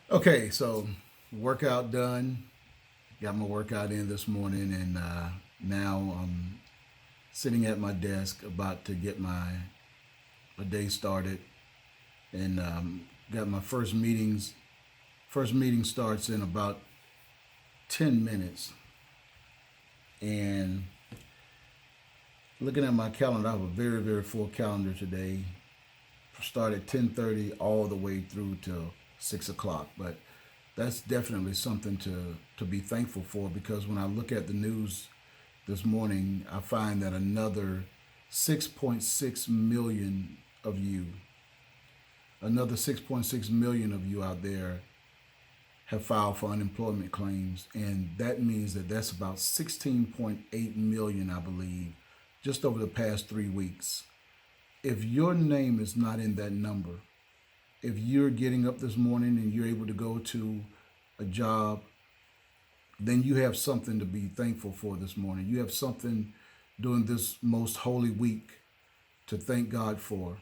Okay, so workout done. Got my workout in this morning, and now I'm sitting at my desk about to get my day started, and got my first meetings. First meeting starts in about 10 minutes, and looking at my calendar, I have a very full calendar today. Start at 10:30 all the way through till 6 o'clock, but that's definitely something to be thankful for because when I look at the news this morning, I find that another 6.6 million of you, another 6.6 million of you out there have filed for unemployment claims. And that means that that's about 16.8 million, I believe, just over the past 3 weeks. If your name is not in that number, if you're getting up this morning and you're able to go to a job, then you have something to be thankful for this morning. You have something during this most holy week to thank God for.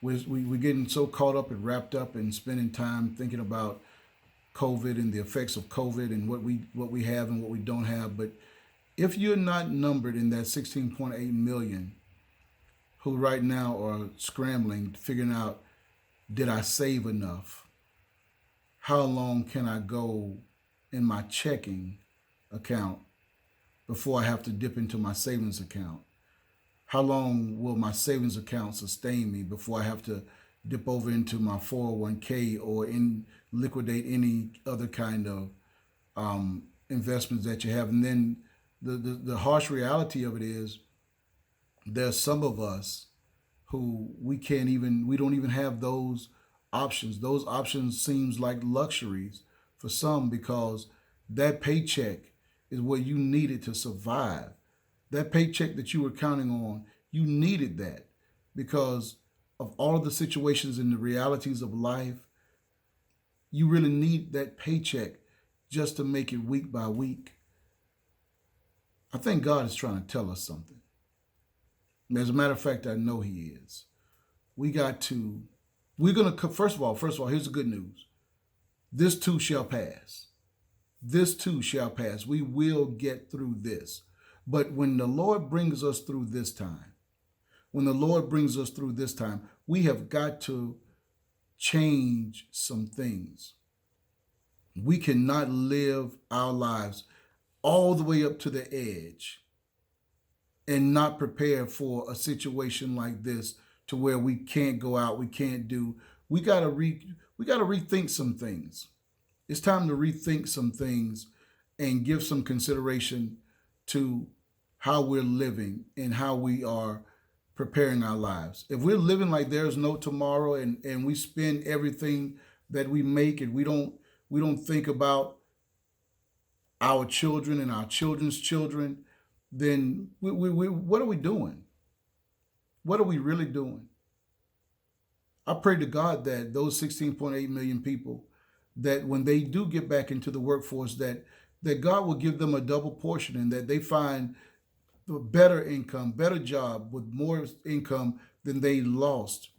We're getting so caught up and wrapped up and spending time thinking about COVID and the effects of COVID and what we have and what we don't have. But if you're not numbered in that 16.8 million who right now are scrambling, figuring out, did I save enough? How long can I go in my checking account before I have to dip into my savings account? How long will my savings account sustain me before I have to dip over into my 401k or in liquidate any other kind of investments that you have? And then the harsh reality of it is there's some of us who we don't even have those options. Those options seems like luxuries for some because that paycheck is what you needed to survive. That paycheck that you were counting on, you needed that because of all of the situations and the realities of life. You really need that paycheck just to make it week by week. I think God is trying to tell us something. As a matter of fact, I know He is. We got to, we're going to, first of all, here's the good news. This too shall pass. This too shall pass. We will get through this. But when the Lord brings us through this time, when the Lord brings us through this time, we have got to change some things. We cannot live our lives all the way up to the edge and not prepare for a situation like this to where we can't go out, we can't do. We got to rethink some things. It's time to rethink some things and give some consideration to how we're living and how we are preparing our lives. If we're living like there's no tomorrow and we spend everything that we make and we don't think about our children and our children's children, then what are we doing? What are we really doing? I pray to God that those 16.8 million people, that when they do get back into the workforce, that God will give them a double portion and that they find a better income, better job with more income than they lost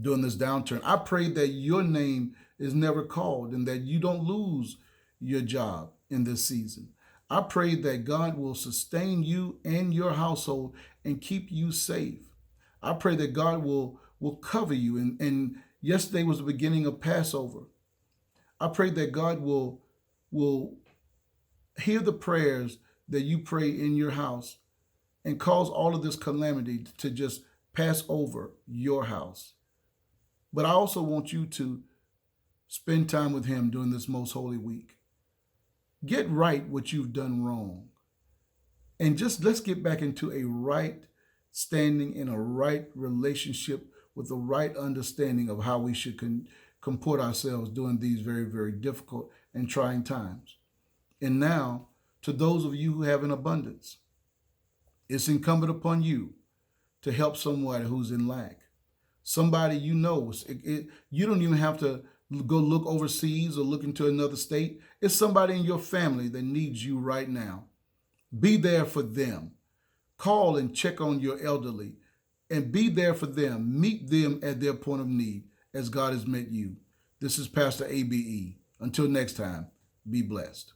during this downturn. I pray that your name is never called and that you don't lose your job in this season. I pray that God will sustain you and your household and keep you safe. I pray that God will cover you. And yesterday was the beginning of Passover. I pray that God will hear the prayers that you pray in your house and cause all of this calamity to just pass over your house. But I also want you to spend time with Him during this most holy week. Get right what you've done wrong. And just let's get back into a right standing in a right relationship with the right understanding of how we should comport ourselves during these very difficult and trying times. And now, to those of you who have an abundance, it's incumbent upon you to help someone who's in lack. Somebody you know, you don't even have to go look overseas or look into another state. It's somebody in your family that needs you right now. Be there for them. Call and check on your elderly and be there for them. Meet them at their point of need as God has met you. This is Pastor ABE. Until next time, be blessed.